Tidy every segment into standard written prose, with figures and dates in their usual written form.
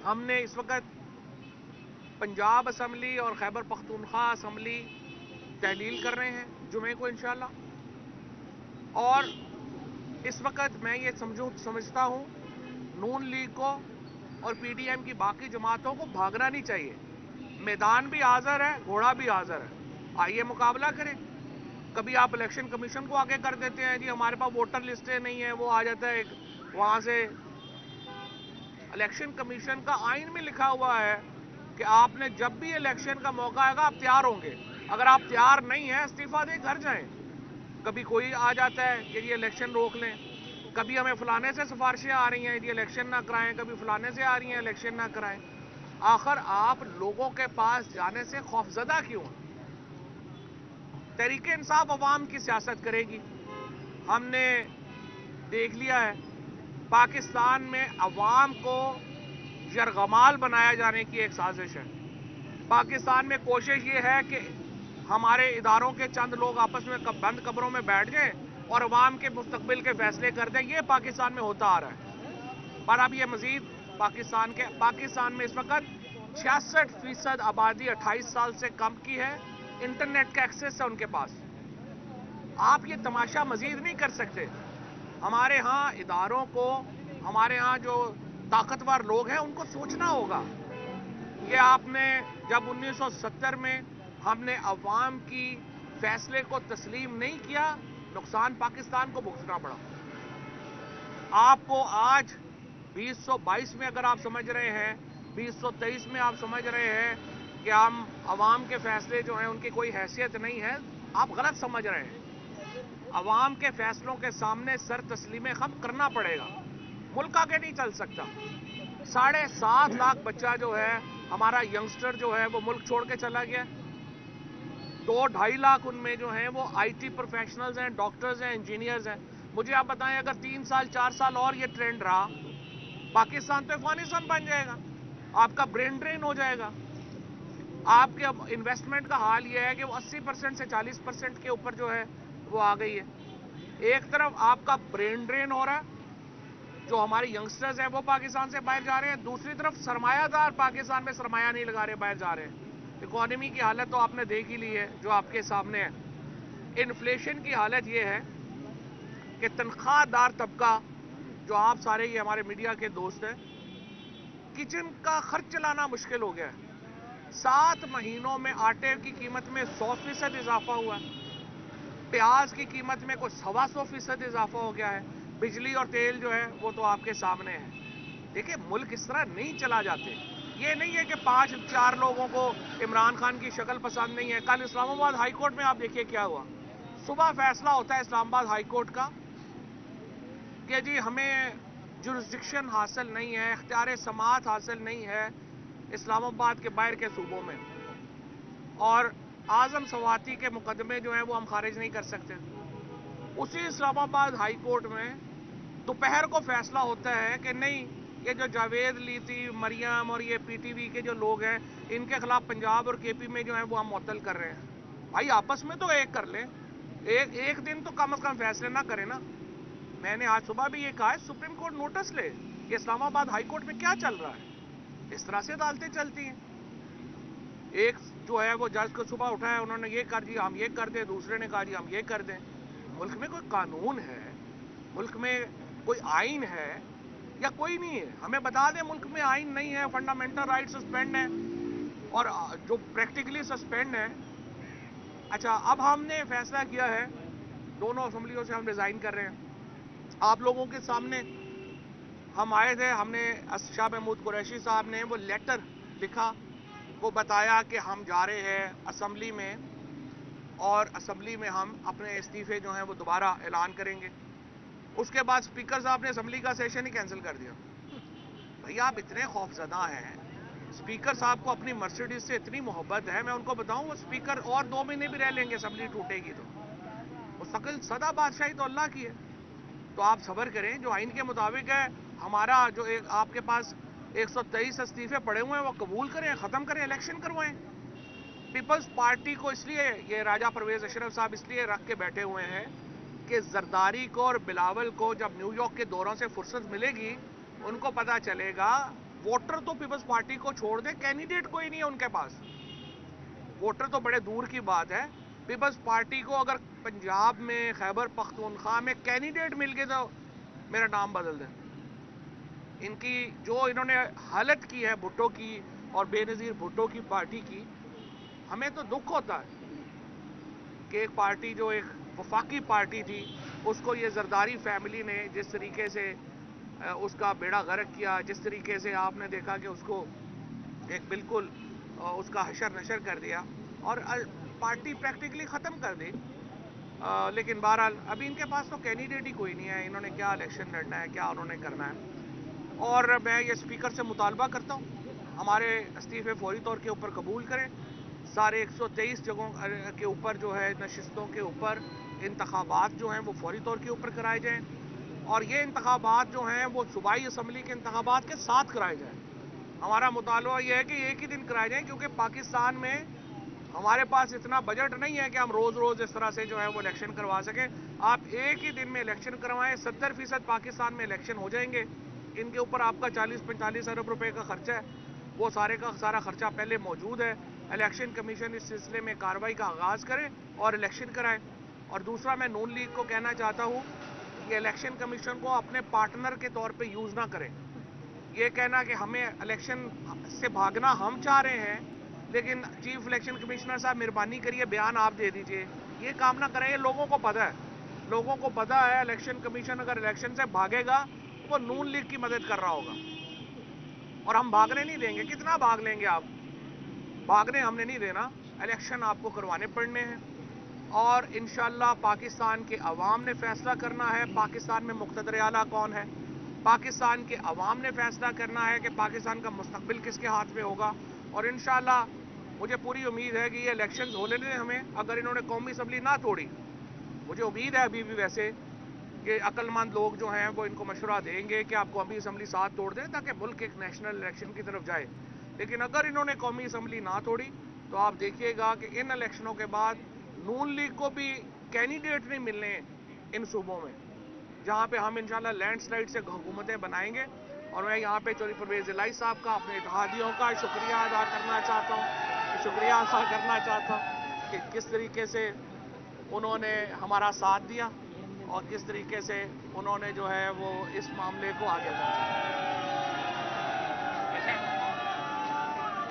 ہم نے اس وقت پنجاب اسمبلی اور خیبر پختونخوا اسمبلی تحلیل کر رہے ہیں جمعے کو انشاءاللہ. اور اس وقت میں یہ سمجھتا ہوں نون لیگ کو اور پی ڈی ایم کی باقی جماعتوں کو بھاگنا نہیں چاہیے. میدان بھی حاضر ہے, گھوڑا بھی حاضر ہے. آئیے مقابلہ کریں. کبھی آپ الیکشن کمیشن کو آگے کر دیتے ہیں, جی ہمارے پاس ووٹر لسٹیں نہیں ہیں, وہ آ جاتا ہے وہاں سے. الیکشن کمیشن کا آئین میں لکھا ہوا ہے کہ آپ نے جب بھی الیکشن کا موقع آئے گا آپ تیار ہوں گے. اگر آپ تیار نہیں ہیں استعفیٰ دے گھر جائیں. کبھی کوئی آ جاتا ہے کہ یہ الیکشن روک لیں, کبھی ہمیں فلانے سے سفارشیں آ رہی ہیں یہ الیکشن نہ کرائیں, کبھی فلانے سے آ رہی ہیں الیکشن نہ کرائیں. آخر آپ لوگوں کے پاس جانے سے خوفزدہ کیوں ہیں؟ تحریک انصاف عوام کی سیاست کرے گی. ہم نے دیکھ لیا ہے پاکستان میں عوام کو یرغمال بنایا جانے کی ایک سازش ہے. پاکستان میں کوشش یہ ہے کہ ہمارے اداروں کے چند لوگ آپس میں بند کمروں میں بیٹھ جائیں اور عوام کے مستقبل کے فیصلے کر دیں. یہ پاکستان میں ہوتا آ رہا ہے. پر اب یہ مزید پاکستان میں اس وقت 66% آبادی 28 سال سے کم کی ہے. انٹرنیٹ کا ایکسس ہے ان کے پاس. آپ یہ تماشا مزید نہیں کر سکتے. ہمارے ہاں اداروں کو, ہمارے ہاں جو طاقتور لوگ ہیں ان کو سوچنا ہوگا. یہ آپ نے جب 1970 میں ہم نے عوام کی فیصلے کو تسلیم نہیں کیا, نقصان پاکستان کو بھگتنا پڑا. آپ کو آج 2022 میں اگر آپ سمجھ رہے ہیں, 2023 میں آپ سمجھ رہے ہیں کہ ہم عوام کے فیصلے جو ہیں ان کی کوئی حیثیت نہیں ہے, آپ غلط سمجھ رہے ہیں. عوام کے فیصلوں کے سامنے سر تسلیم خم کرنا پڑے گا. ملک آگے نہیں چل سکتا. 7.5 لاکھ بچہ جو ہے ہمارا ینگسٹر جو ہے وہ ملک چھوڑ کے چلا گیا. 2-2.5 لاکھ ان میں جو ہیں وہ آئی ٹی پروفیشنلز ہیں, ڈاکٹرز ہیں, انجینئرز ہیں. مجھے آپ بتائیں اگر 3 سال 4 سال اور یہ ٹرینڈ رہا, پاکستان تو افغانستان بن جائے گا. آپ کا برین ڈرین ہو جائے گا. آپ کے انویسٹمنٹ کا حال یہ ہے کہ وہ 80% سے 40% کے اوپر جو ہے وہ آ گئی ہے. ایک طرف آپ کا برین ڈرین ہو رہا ہے, جو ہمارے ینگسٹرز ہیں وہ پاکستان سے باہر جا رہے ہیں. دوسری طرف سرمایہ دار پاکستان میں سرمایہ نہیں لگا رہے, باہر جا رہے ہیں. اکانومی کی حالت تو آپ نے دیکھ ہی لی ہے جو آپ کے سامنے ہے. انفلیشن کی حالت یہ ہے کہ تنخواہ دار طبقہ, جو آپ سارے یہ ہمارے میڈیا کے دوست ہیں, کچن کا خرچ چلانا مشکل ہو گیا ہے. 7 مہینوں میں آٹے کی قیمت میں 100% اضافہ ہوا ہے. پیاز کی قیمت میں کوئی 125% اضافہ ہو گیا ہے. بجلی اور تیل جو ہے وہ تو آپ کے سامنے ہے. دیکھیں ملک اس طرح نہیں چلا جاتے. یہ نہیں ہے کہ 5-4 لوگوں کو عمران خان کی شکل پسند نہیں ہے. کل اسلام آباد ہائی کورٹ میں آپ دیکھیے کیا ہوا. صبح فیصلہ ہوتا ہے اسلام آباد ہائی کورٹ کا کہ جی ہمیں جورسڈکشن حاصل نہیں ہے, اختیار سماعت حاصل نہیں ہے اسلام آباد کے باہر کے صوبوں میں, اور اعظم سواتی کے مقدمے جو ہیں وہ ہم خارج نہیں کر سکتے. اسی اسلام آباد ہائی کورٹ میں دوپہر کو فیصلہ ہوتا ہے کہ نہیں, یہ جو جاوید لیتی, مریم اور یہ پی ٹی وی کے جو لوگ ہیں ان کے خلاف پنجاب اور کے پی میں جو ہیں وہ ہم معطل کر رہے ہیں. بھائی آپس میں تو ایک کر لیں, ایک دن تو کم از کم فیصلے نہ کریں نا. میں نے آج صبح بھی یہ کہا ہے سپریم کورٹ نوٹس لے کہ اسلام آباد ہائی کورٹ میں کیا چل رہا ہے. اس طرح سے عدالتیں چلتی ہیں. ایک جو ہے وہ جج کو صبح اٹھایا, انہوں نے یہ کر دیا ہم یہ کر دیں, دوسرے نے کہا جی ہم یہ کر دیں. ملک میں کوئی قانون ہے, ملک میں کوئی آئین ہے یا کوئی نہیں ہے؟ ہمیں بتا دیں ملک میں آئین نہیں ہے, فنڈامنٹل رائٹ سسپینڈ ہے, اور جو پریکٹیکلی سسپینڈ ہے. اچھا اب ہم نے فیصلہ کیا ہے, دونوں اسمبلیوں سے ہم ریزائن کر رہے ہیں. آپ لوگوں کے سامنے ہم آئے تھے, ہم نے شاہ محمود قریشی صاحب نے وہ لیٹر لکھا, وہ بتایا کہ ہم جا رہے ہیں اسمبلی میں اور اسمبلی میں ہم اپنے استعفے جو ہیں وہ دوبارہ اعلان کریں گے. اس کے بعد اسپیکر صاحب نے اسمبلی کا سیشن ہی کینسل کر دیا. بھئی آپ اتنے خوفزدہ ہیں, اسپیکر صاحب کو اپنی مرسیڈیز سے اتنی محبت ہے, میں ان کو بتاؤں وہ اسپیکر اور 2 مہینے بھی رہ لیں گے اسمبلی ٹوٹے گی تو. مستقل سدا بادشاہی تو اللہ کی ہے. تو آپ صبر کریں, جو آئین کے مطابق ہے. ہمارا جو آپ کے پاس 123 استعفے پڑے ہوئے ہیں وہ قبول کریں, ختم کریں, الیکشن کروائیں. پیپلز پارٹی کو اس لیے یہ راجہ پرویز اشرف صاحب اس لیے رکھ کے بیٹھے ہوئے ہیں کہ زرداری کو اور بلاول کو جب نیو یارک کے دوروں سے فرصت ملے گی ان کو پتا چلے گا वोटर तो पीपल्स पार्टी को छोड़ दे, कैंडिडेट कोई नहीं है उनके पास। वोटर तो बड़े दूर की बात है। पीपल्स पार्टी को अगर पंजाब में, खैबर पख्तूनख्वा में कैंडिडेट मिल गए तो मेरा नाम बदल दें। इनकी जो इन्होंने हालत की है भुट्टो की और बेनज़ीर भुट्टो की पार्टी की, हमें तो दुख होता है कि एक पार्टी जो एक वफाकी पार्टी थी, उसको ये जरदारी फैमिली ने जिस तरीके से उसका बेड़ा गर्क किया, जिस तरीके से आपने देखा कि उसको एक बिल्कुल उसका हशर नशर कर दिया और पार्टी प्रैक्टिकली ख़त्म कर दी। लेकिन बहरहाल अभी इनके पास तो कैंडिडेट ही कोई नहीं है। इन्होंने क्या इलेक्शन लड़ना है, क्या उन्होंने करना है। और मैं ये स्पीकर से मुतालबा करता हूँ, हमारे इस्तीफ़े फौरी तौर के ऊपर कबूल करें। सारे 123 जगहों के ऊपर जो है नशिस्तों के ऊपर इंतखाबात जो हैं वो फौरी तौर के ऊपर कराए जाएँ, और ये इंतखाबात जो हैं वो सूबाई असम्बली के इंतखाबात के साथ कराए जाएँ। हमारा मुतालबा ये है कि एक ही दिन कराए जाएँ, क्योंकि पाकिस्तान में हमारे पास इतना बजट नहीं है कि हम रोज़ रोज़ इस तरह से जो है वो इलेक्शन करवा सकें। आप एक ही दिन में इलेक्शन करवाएं, 70% पाकिस्तान में इलेक्शन हो जाएंगे। इनके ऊपर आपका 40-45 अरब रुपए का खर्चा है, वो सारे का सारा खर्चा पहले मौजूद है। इलेक्शन कमीशन इस सिलसिले में कार्रवाई का आगाज़ करे और इलेक्शन कराए। और दूसरा, मैं नून लीग को कहना चाहता हूँ कि इलेक्शन कमीशन को अपने पार्टनर के तौर पर यूज़ ना करें। ये कहना कि हमें इलेक्शन से भागना हम चाह रहे हैं, लेकिन चीफ इलेक्शन कमिश्नर साहब मेहरबानी करिए बयान आप दे दीजिए, ये काम ना करें। ये लोगों को पता है, लोगों को पता है इलेक्शन कमीशन अगर इलेक्शन से भागेगा तो वो नून लीग की मदद कर रहा होगा, और हम भागने नहीं देंगे। कितना भाग लेंगे आप? भागने हमने नहीं देना। इलेक्शन आपको करवाने पड़ने हैं, और इंशाल्लाह पाकिस्तान के अवाम ने फैसला करना है पाकिस्तान में मुक़्तदर आला कौन है। पाकिस्तान के अवाम ने फैसला करना है कि पाकिस्तान का मुस्तकबिल किसके हाथ में होगा। और इंशाल्लाह मुझे पूरी उम्मीद है कि ये इलेक्शंस होने दें हमें। अगर इन्होंने कौमी असम्बली ना तोड़ी, मुझे उम्मीद है अभी भी वैसे कि अक्लमंद लोग जो हैं वो इनको मशवरा देंगे कि आप कौमी असम्बली साथ तोड़ दें ताकि मुल्क एक नेशनल इलेक्शन की तरफ जाए। लेकिन अगर इन्होंने कौमी असम्बली ना तोड़ी तो आप देखिएगा कि इन इलेक्शनों के बाद नून लीग को भी कैंडिडेट नहीं मिलने इन सूबों में, जहाँ पे हम इंशाल्लाह लैंडस्लाइड से हुकूमतें बनाएंगे। और मैं यहाँ पे चौधरी परवेज़ इलाही साहब का, अपने इत्तेहादियों का शुक्रिया अदा करना चाहता हूँ कि किस तरीके से उन्होंने हमारा साथ दिया और किस तरीके से उन्होंने जो है वो इस मामले को आगे बढ़ाया।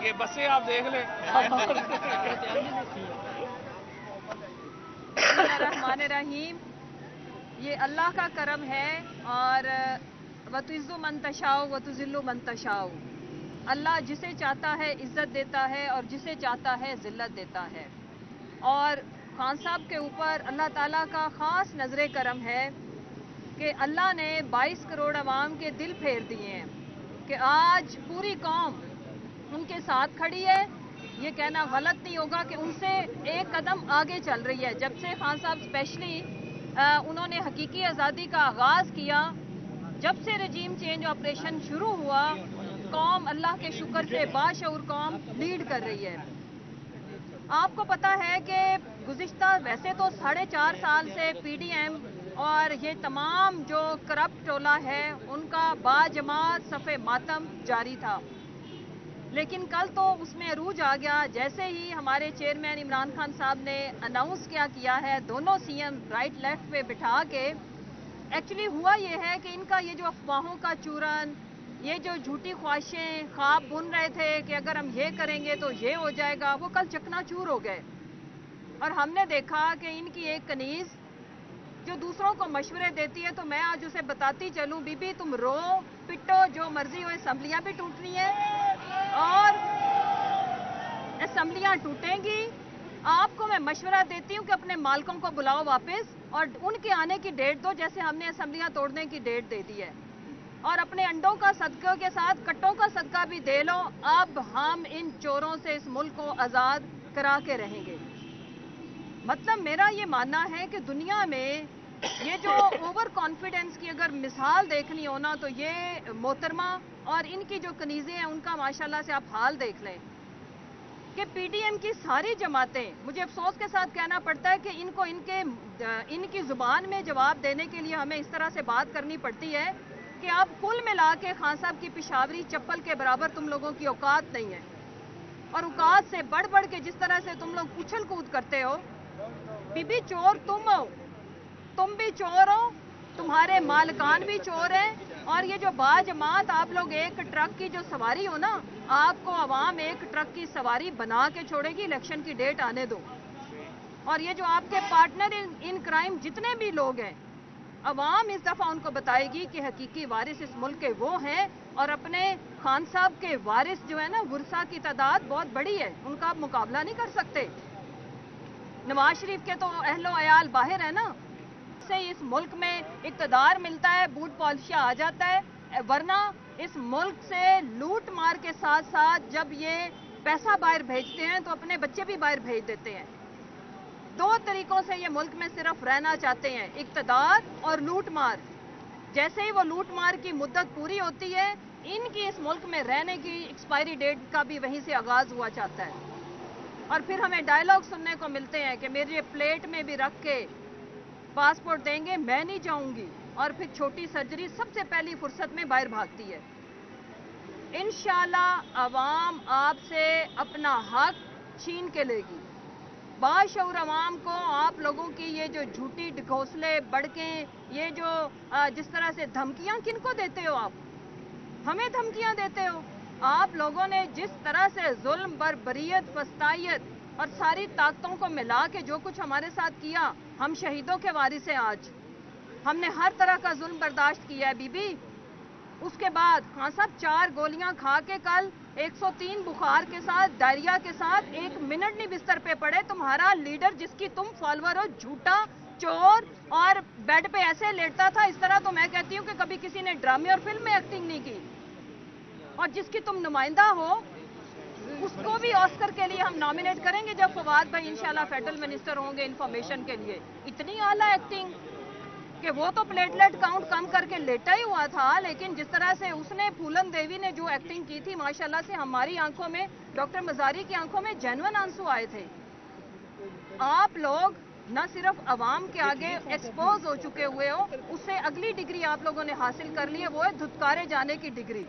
ये बसें आप देख लें। बिस्मिल्लाहिर्रहमानिर्रहीम। ये अल्लाह का करम है, और वतुइज़्ज़ु मन तशाओ वतुज़िल्लु मन तशाओ। अल्लाह जिसे चाहता है इज़्ज़त देता है और जिसे चाहता है ज़िल्लत देता है। और खान साहब के ऊपर अल्लाह ताला का ख़ास नज़रे करम है कि अल्लाह ने 22 करोड़ अवाम के दिल फेर दिए हैं कि आज पूरी कौम उनके साथ खड़ी है। ये कहना गलत नहीं होगा कि उनसे एक कदम आगे चल रही है। जब से खान साहब स्पेशली उन्होंने हकीकी आज़ादी का आगाज़ किया, जब से रजीम चेंज ऑपरेशन शुरू हुआ, कौम अल्लाह के शुक्र से बाशऊर कौम लीड कर रही है। आपको पता है कि गुज़िश्ता वैसे तो 4.5 साल से पीडीएम और ये तमाम जो करप्ट टोला है उनका बाजमात सफ़े मातम जारी था, लेकिन कल तो उसमें अरूज आ गया। जैसे ही हमारे चेयरमैन इमरान खान साहब ने अनाउंस किया है दोनों सीएम राइट लेफ्ट पे बिठा के, एक्चुअली हुआ ये है कि इनका ये जो अफवाहों का चूरन, ये जो झूठी ख्वाहिशें ख्वाब बुन रहे थे कि अगर हम ये करेंगे तो ये हो जाएगा, वो कल चकनाचूर हो गए। और हमने देखा कि इनकी एक कनीज़ जो दूसरों को मशवरे देती है, तो मैं आज उसे बताती चलूं, बीबी तुम रो पिटो जो मर्जी हो, असम्बलियाँ भी टूटनी है और असम्बलियाँ टूटेंगी। आपको मैं मशवरा देती हूँ कि अपने मालकों को बुलाओ वापस और उनके आने की डेट दो, जैसे हमने असम्बलियाँ तोड़ने की डेट दे दी है। और अपने अंडों का सदका के साथ कट्टों का सदका भी दे लो। अब हम इन चोरों से इस मुल्क को आज़ाद करा के रहेंगे। मतलब मेरा ये मानना है कि दुनिया में ये जो ओवर कॉन्फिडेंस की अगर मिसाल देखनी हो ना, तो ये मोहतरमा और इनकी जो कनीज़ें हैं उनका माशाल्लाह से आप हाल देख लें कि पीडीएम की सारी जमातें, मुझे अफसोस के साथ कहना पड़ता है कि इनकी ज़ुबान में जवाब देने के लिए हमें इस तरह से बात करनी पड़ती है کہ आप कुल मिला के खान साहब की पिशावरी चप्पल के बराबर तुम लोगों की औकात नहीं है, और औकात से बढ़ बढ़ के जिस तरह से तुम लोग उछल कूद करते हो। बीबी चोर तुम हो, तुम भी चोर हो, तुम्हारे मालकान भी चोर हैं, और ये जो बाजमात आप लोग एक ट्रक की जो सवारी हो ना, आपको अवाम एक ट्रक की सवारी बना के छोड़ेगी। इलेक्शन की डेट आने दो। और ये जो आपके पार्टनर इन क्राइम जितने भी लोग हैं, अवाम इस दफा उनको बताएगी कि हकीकी वारिस इस मुल्क के वो हैं, और अपने खान साहब के वारिस जो है ना, वर्सा की तादाद बहुत बड़ी है, उनका आप मुकाबला नहीं कर सकते। नवाज शरीफ के तो अहलो अयाल बाहर है ना, से इस मुल्क में इक़्तिदार मिलता है, बूट पॉलिशिया आ जाता है, वरना इस मुल्क से लूट मार के साथ साथ जब ये पैसा बाहर भेजते हैं तो अपने बच्चे भी बाहर भेज देते हैं। दो तरीकों से ये मुल्क में सिर्फ रहना चाहते हैं, इक़्तिदार और लूट मार। जैसे ही वो लूट मार की मुद्दत पूरी होती है, इनकी इस मुल्क में रहने की एक्सपायरी डेट का भी वहीं से आगाज हुआ चाहता है। और फिर हमें डायलॉग सुनने को मिलते हैं कि मेरे प्लेट में भी रख के पासपोर्ट देंगे, मैं नहीं जाऊंगी, और फिर छोटी सर्जरी सबसे पहली फुर्सत में बाहर भागती है। इंशाल्लाह अवाम आपसे अपना हक छीन के लेगी। बाशऊर अवाम को आप लोगों की ये जो झूठी घोंसले बड़कें, ये जो जिस तरह से धमकियां किनको देते हो आप, हमें धमकियां देते हो। आप लोगों ने जिस तरह से जुल्म, बर्बरियत, फस्तायत और सारी ताकतों को मिला के जो कुछ हमारे साथ किया, हम शहीदों के वारिस हैं। आज हमने हर तरह का जुल्म बर्दाश्त किया है बीबी। उसके बाद खान साहब 4 गोलियां खा के कल 103 बुखार के साथ, डायरिया के साथ 1 मिनट नहीं बिस्तर पे पड़े। तुम्हारा लीडर जिसकी तुम फॉलोअर हो, झूठा चोर, और बेड पे ऐसे लेटता था इस तरह, तो मैं कहती हूँ कि कभी किसी ने ड्रामे और फिल्म में एक्टिंग नहीं की। और जिसकी तुम नुमाइंदा हो, उसको भी ऑस्कर के लिए हम नॉमिनेट करेंगे जब फवाद भाई इंशाल्लाह फेडरल मिनिस्टर होंगे इंफॉर्मेशन के लिए। इतनी आला एक्टिंग कि वो तो प्लेटलेट काउंट कम करके लेटा ही हुआ था, लेकिन जिस तरह से उसने, फूलन देवी ने जो एक्टिंग की थी, माशाल्लाह से हमारी आंखों में, डॉक्टर मजारी की आंखों में जेन्युइन आंसू आए थे। आप लोग न सिर्फ अवाम के आगे एक्सपोज हो चुके हुए हो, उससे अगली डिग्री आप लोगों ने हासिल कर ली है, वो है धुतकारे जाने की डिग्री।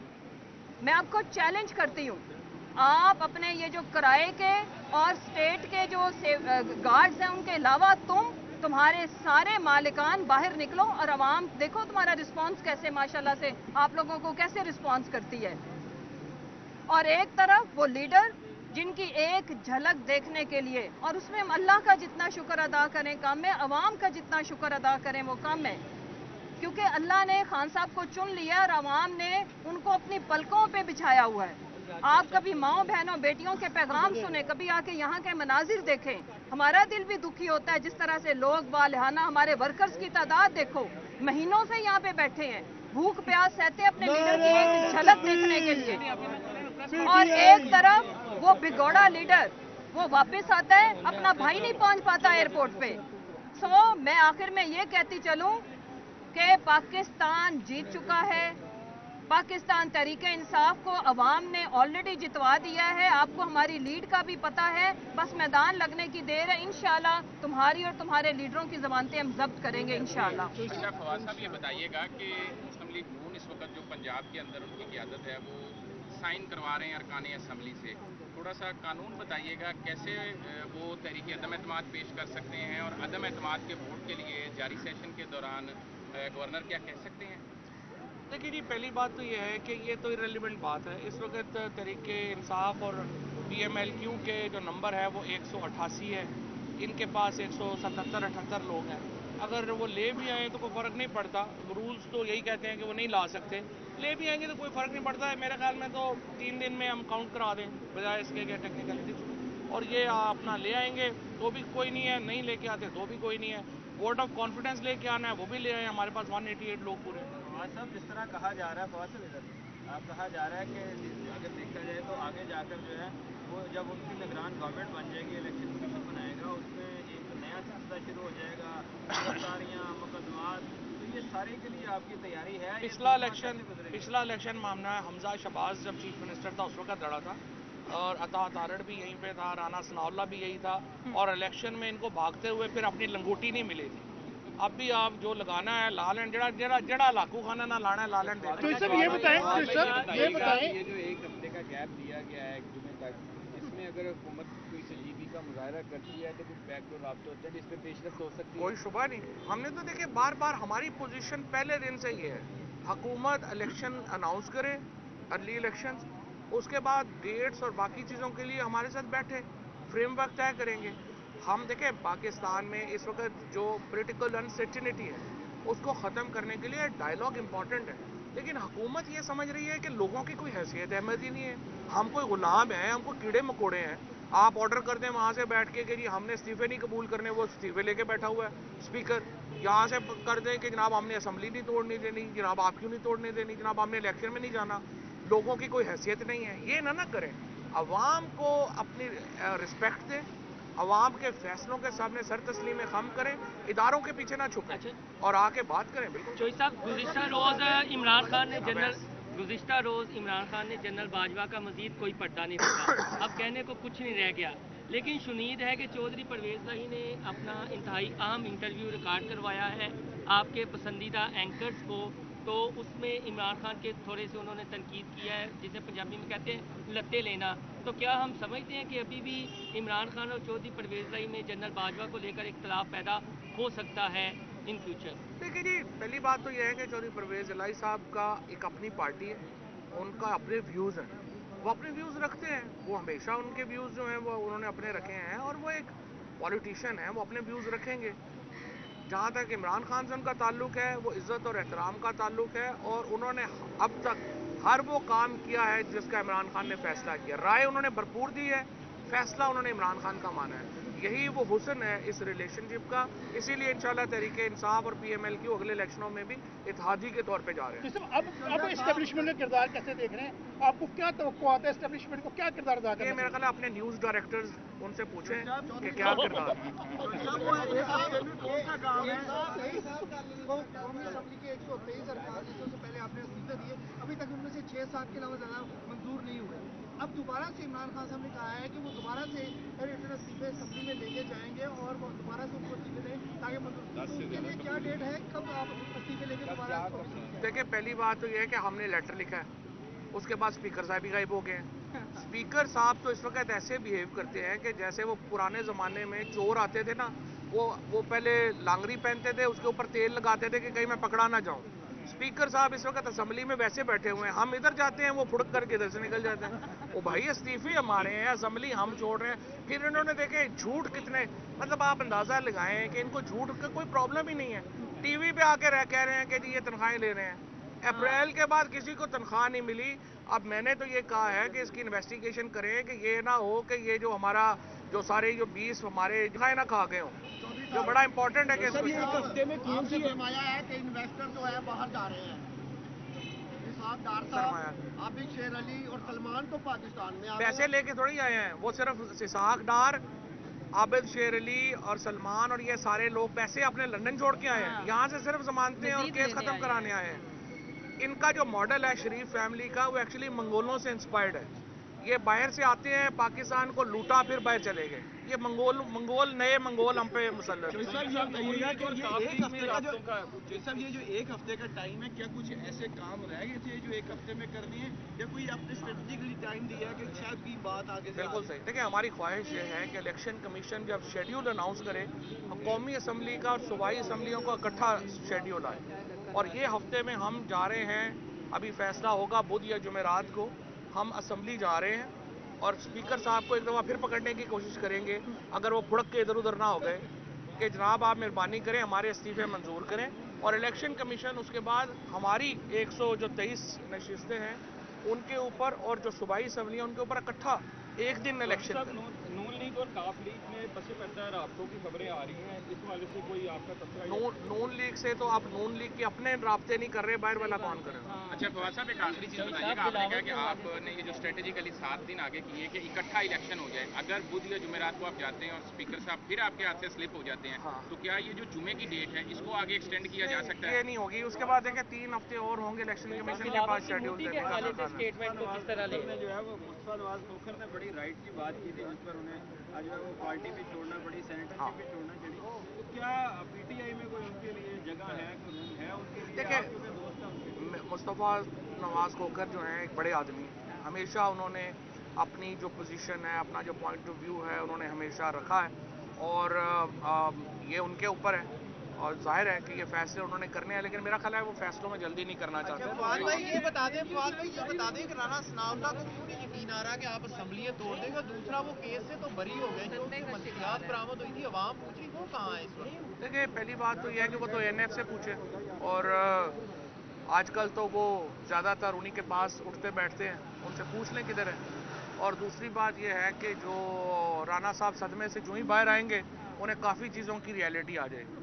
मैं आपको चैलेंज करती हूँ, आप अपने ये जो किराए के और स्टेट के जो गार्ड्स हैं, उनके अलावा तुम्हारे सारे मालिकान बाहर निकलो, और अवाम देखो तुम्हारा रिस्पांस कैसे, माशाल्लाह से आप लोगों को कैसे रिस्पांस करती है। और एक तरफ वो लीडर जिनकी एक झलक देखने के लिए, और उसमें हम अल्लाह का जितना शुक्र अदा करें कम है, अवाम का जितना शुक्र अदा करें वो कम है, क्योंकि अल्लाह ने खान साहब को चुन लिया और अवाम ने उनको अपनी पलकों पे बिछाया हुआ है। आप कभी माओ बहनों बेटियों के पैगाम सुने, कभी आके यहाँ के मनाजिर देखें, हमारा दिल भी दुखी होता है। जिस तरह से लोग वालिहाना, हमारे वर्कर्स की तादाद देखो, महीनों से यहाँ पे बैठे हैं, भूख प्यास सहते अपने लीडर की एक झलक देखने के लिए। और एक तरफ वो भिगोड़ा लीडर, वो वापस आता है, अपना भाई नहीं पहुंच पाता एयरपोर्ट पे। सो मैं आखिर में ये कहती चलूं कि पाकिस्तान जीत चुका है। पाकिस्तान तहरीके इंसाफ को अवाम ने ऑलरेडी जितवा दिया है। आपको हमारी लीड का भी पता है, बस मैदान लगने की देर है। इंशाल्लाह तुम्हारी और तुम्हारे लीडरों की ज़मानतें हम जब्त करेंगे इंशाल्लाह। अच्छा फवाद साहब, ये बताइएगा कि मुस्लिम लीग नून इस वक्त जो पंजाब के अंदर उनकी क़यादत है, वो साइन करवा रहे हैं अरकान असम्बली से। थोड़ा सा कानून बताइएगा, कैसे वो तहरीक अदम एतमाद पेश कर सकते हैं, और अदम एतमाद के वोट के लिए जारी सेशन के दौरान गवर्नर क्या कह सकते हैं? देखिए जी, पहली बात तो ये है कि ये तो इरेलीवेंट बात है। इस वक्त तहरीके इंसाफ और PMLQ के जो नंबर है वो 188 है, इनके पास 177-78 लोग हैं। अगर वो ले भी आए तो कोई फ़र्क नहीं पड़ता। रूल्स तो यही कहते हैं कि वो नहीं ला सकते, ले भी आएंगे तो कोई फ़र्क नहीं पड़ता है। मेरे ख्याल में तो 3 दिन में हम काउंट करा दें, बजाय इसके क्या टेक्निकलिटीज। और ये अपना ले आएंगे तो भी कोई नहीं है, नहीं लेके आते तो भी कोई नहीं है। वोट ऑफ कॉन्फिडेंस लेके आना है वो भी ले आए, हमारे पास 188 लोग पूरे। फवाद साहब, जिस तरह कहा जा रहा है, फवाद साहब इधर आप, कहा जा रहा है कि अगर देखा जाए तो आगे जाकर जो है वो जब उनकी निगरान गवर्नमेंट बन जाएगी, इलेक्शन कमीशन बनाएगा, उसमें एक नया सिलसिला शुरू हो जाएगा, गिरफ्तारियां, मुकदमात, तो ये सारे के लिए आपकी तैयारी है? पिछला इलेक्शन मामला हमजा शहबाज जब चीफ मिनिस्टर था उस वक्त लड़ा था, और अता तारड़ भी यहीं पे था, राना सनाउल्लाह भी यही था, और इलेक्शन में इनको भागते हुए फिर अपनी लंगोटी नहीं मिली थी। अब भी आप जो लगाना है ला लें, जड़ा लाकू खाना ना लाना है ला लें। तो सर ये बताएं, ये बताएं, ये जो एक हफ्ते का गैप दिया गया है जुमे तक, इसमें अगर हुकूमत कोई संजीदगी का मुजाहरा करती है तो कुछ बैकडोर राब्ते होते हैं जिस पर पेशरफ्त हो सकती है? कोई शुबा नहीं। हमने तो देखिए बार बार हमारी पोजीशन पहले दिन से ये है, हुकूमत इलेक्शन अनाउंस करे, अर्ली इलेक्शंस, उसके बाद डेट्स और बाकी चीज़ों के लिए हमारे साथ बैठे, फ्रेमवर्क तय करेंगे। हम देखें पाकिस्तान में इस वक्त जो पॉलिटिकल अनसर्टेनिटी है उसको ख़त्म करने के लिए डायलॉग इम्पॉर्टेंट है, लेकिन हुकूमत ये समझ रही है कि लोगों की कोई हैसियत अहमियत ही नहीं है, हम कोई गुलाम हैं, हम कोई कीड़े मकोड़े हैं। आप ऑर्डर कर दें वहाँ से बैठ के कि जी हमने इस्तीफे नहीं कबूल करने, वो इस्तीफे लेके बैठा हुआ है स्पीकर। यहाँ से कर दें कि जनाब हमने असम्बली नहीं तोड़ने देनी, जनाब आप क्यों नहीं तोड़ने देनी, जनाब हमने इलेक्शन में नहीं जाना, लोगों की कोई हैसियत नहीं है। ये ना करें, अवाम को अपनी रिस्पेक्ट दें, अवाम के फैसलों के सामने सर तस्लीम खम करें, इदारों के पीछे ना छुपें और आके बात करें। बिल्कुल चोई साहब, गुज़िश्ता रोज़ इमरान खान ने जनरल बाजवा का मजीद कोई पर्दा नहीं रखा, अब कहने को कुछ नहीं रह गया, लेकिन शुनीद है कि चौधरी परवेज़ इलाही ने अपना इंतहाई अहम इंटरव्यू रिकॉर्ड करवाया है आपके पसंदीदा एंकर्स को, तो उसमें इमरान खान के थोड़े से उन्होंने तनकीद किया है, जिसे पंजाबी में कहते हैं लत्ते लेना। तो क्या हम समझते हैं कि अभी भी इमरान खान और चौधरी परवेज़ इलाही में जनरल बाजवा को लेकर इख्तलाफ पैदा हो सकता है इन फ्यूचर? देखिए जी, पहली बात तो यह है कि चौधरी परवेज़ इलाही साहब का एक अपनी पार्टी है, उनका अपने व्यूज़ हैं, वो अपने व्यूज़ रखते हैं, वो हमेशा उनके व्यूज़ जो हैं वो उन्होंने अपने रखे हैं, और वो एक पॉलिटिशियन है, वो अपने व्यूज़ रखेंगे। जहाँ तक इमरान खान से उनका ताल्लुक है वो इज़्ज़त और एहतराम का ताल्लुक है, और उन्होंने अब तक हर वो काम किया है जिसका इमरान खान ने फैसला किया, राय उन्होंने भरपूर दी है, फैसला उन्होंने इमरान खान का माना है। यही वो हुस्न है इस रिलेशनशिप का, इसीलिए इंशाल्लाह तहरीके इंसाफ और PML की अगले इलेक्शनों में भी इत्तेहादी के तौर पे जा रहे हैं। तो अब एस्टेब्लिशमेंट का किरदार कैसे देख रहे हैं, आपको क्या तवक्को आता है एस्टेब्लिशमेंट को क्या किरदार अदा करना ये मेरा ख्याल है अपने न्यूज़ डायरेक्टर्स उनसे पूछें कि क्या किरदार है। कौमी असम्बली के 123 अरकान जिसमें से पहले आपने इस्तीफे दिए, अभी तक उनमें से 6-7 के अलावा ज़्यादा मंजूर नहीं हुए। अब दोबारा से इमरान खान साहब ने कहा है कि वो दोबारा से रिटर्न इस्तीफे असम्बली में लेके जाएंगे और वो दोबारा से उनको इस्तीफे दें ताकि मंजूर, तो उसके लिए क्या डेट है, कब आप इस्तीफे लेके दोबारा? देखिए पहली बात तो ये है कि हमने लेटर लिखा है, उसके बाद स्पीकर साहब भी गायब हो गए हैं। स्पीकर साहब तो इस वक्त ऐसे बिहेव करते हैं कि जैसे वो पुराने ज़माने में चोर आते थे ना, वो पहले लांगरी पहनते थे, उसके ऊपर तेल लगाते थे कि कहीं मैं पकड़ा ना जाऊं। स्पीकर साहब इस वक्त असम्बली में वैसे बैठे हुए हैं, हम इधर जाते हैं वो फुड़क करके इधर से निकल जाते हैं। वो भाई इस्तीफे हमारे हैं, असम्बली हम छोड़ रहे हैं। फिर इन्होंने देखे झूठ कितने, मतलब आप अंदाज़ा लगाएं कि इनको झूठ का कोई प्रॉब्लम ही नहीं है। टीवी पे आके कह रहे हैं कि जी ये तनख्वाहें ले रहे हैं, अप्रैल के बाद किसी को तनख्वाह नहीं मिली। अब मैंने तो ये कहा है कि इसकी इन्वेस्टिगेशन करें कि ये ना हो कि ये जो हमारा जो सारे जो 20 हमारे खाए ना खा गए हों, जो बड़ा इंपॉर्टेंट है कि एक हफ्ते में आपसे फरमाया है कि इन्वेस्टर जो है बाहर जा रहे हैं, इसहाक डार साहब, आबिद शेर अली और सलमान तो पाकिस्तान में पैसे लेके थोड़ी आए हैं, वो सिर्फ इसहाक डार, आबिद शेर अली और सलमान और ये सारे लोग पैसे अपने लंदन छोड़ के आए हैं, यहाँ से सिर्फ जमानतें और केस खत्म कराने आए हैं। इनका जो मॉडल है शरीफ फैमिली का वो एक्चुअली मंगोलों से इंस्पायर्ड है। ये बाहर से आते हैं, पाकिस्तान को लूटा, फिर बाहर चले गए। ये मंगोल नए मंगोल हम पे मुसल्लत है। जैसा ये जो एक हफ्ते का टाइम है, क्या कुछ ऐसे काम रह गए थे जो एक हफ्ते में करनी है, या कोई आपने स्ट्रेटेजिकली टाइम दिया है कि शायद की बात आगे से? बिल्कुल सही। देखिए हमारी ख्वाहिश ये है कि इलेक्शन कमीशन जब शेड्यूल अनाउंस करे, कौमी असम्बली का और सूबाई असम्बलियों का इकट्ठा शेड्यूल आए, और ये हफ्ते में हम जा रहे हैं, अभी फैसला होगा बुध या जुमेरात को हम असम्बली जा रहे हैं, और स्पीकर साहब को एक दफ़ा फिर पकड़ने की कोशिश करेंगे अगर वो फुड़क के इधर उधर ना हो गए, कि जनाब आप मेहरबानी करें हमारे इस्तीफे मंजूर करें, और इलेक्शन कमीशन उसके बाद हमारी 123 नशिस्तें हैं उनके ऊपर और जो सूबाई असम्बलियाँ उनके ऊपर इकट्ठा एक दिन इलेक्शन। नून लीग और काफ लीग में पसे पर्दा राब्तों की खबरें आ रही हैं, इस वाले से कोई आपका तबसरा? नून लीग से तो आप नून लीग के अपने राब्ते नहीं कर रहे, बाहर वाला कौन करे? अच्छा फवाद साहब, एक आखिरी चीज़ बताइएगा, आपने कहा कि आपने ये जो स्ट्रेटेजिकली 7 दिन आगे किए कि इकट्ठा इलेक्शन हो जाए, अगर बुध या जुमेरात को आप जाते हैं और स्पीकर साहब फिर आपके हाथ से स्लिप हो जाते हैं, तो क्या ये जो जुमे की डेट है इसको आगे एक्सटेंड किया जा सकता है? ये नहीं होगी, उसके बाद देखें 3 हफ्ते और होंगे इलेक्शन कमीशन के पास शेड्यूल देने का। स्टेटमेंट को किस तरह ले जो है वो मुस्तफा नवाज खोखर ने बड़ी राइट की बात की थी जिस पर उन्हें आज वो पार्टी भी छोड़ना पड़ी, सेनेटरशिप भी छोड़ना पड़ी, तो क्या पीटीआई में कोई उनके लिए जगह है, कोई रूम है उनके लिए? देखिए, आप क्योंकि दोस्त हैं उनके। मुस्तफ़ा नवाज़ खोखर जो हैं एक बड़े आदमी हैं, हमेशा उन्होंने अपनी जो पोजीशन है, अपना जो पॉइंट ऑफ व्यू है, उन्होंने हमेशा रखा है और ये उनके ऊपर है और जाहिर है कि ये फैसले उन्होंने करने हैं, लेकिन मेरा ख्याल है वो फैसलों में जल्दी नहीं करना चाहते। फवाद भाई ये बता दें कि राणा सनाउल्लाह को क्यों नहीं यकीन आ रहा कि आप असम्बलियाँ तोड़ देगा? दूसरा वो केस से तो बरी हो गए, जो मंशियात बरामद हुई थी, अवाम पूछ रही वो कहाँ है इस वक्त? देखिए, पहली बात तो ये है कि वो तो एनएफ से पूछे और आजकल तो वो ज़्यादातर उन्हीं के पास उठते बैठते हैं, उनसे पूछ लें किधर है। और दूसरी बात ये है कि जो राणा साहब सदमे से जो ही बाहर आएंगे, उन्हें काफ़ी चीज़ों की रियलिटी आ जाएगी।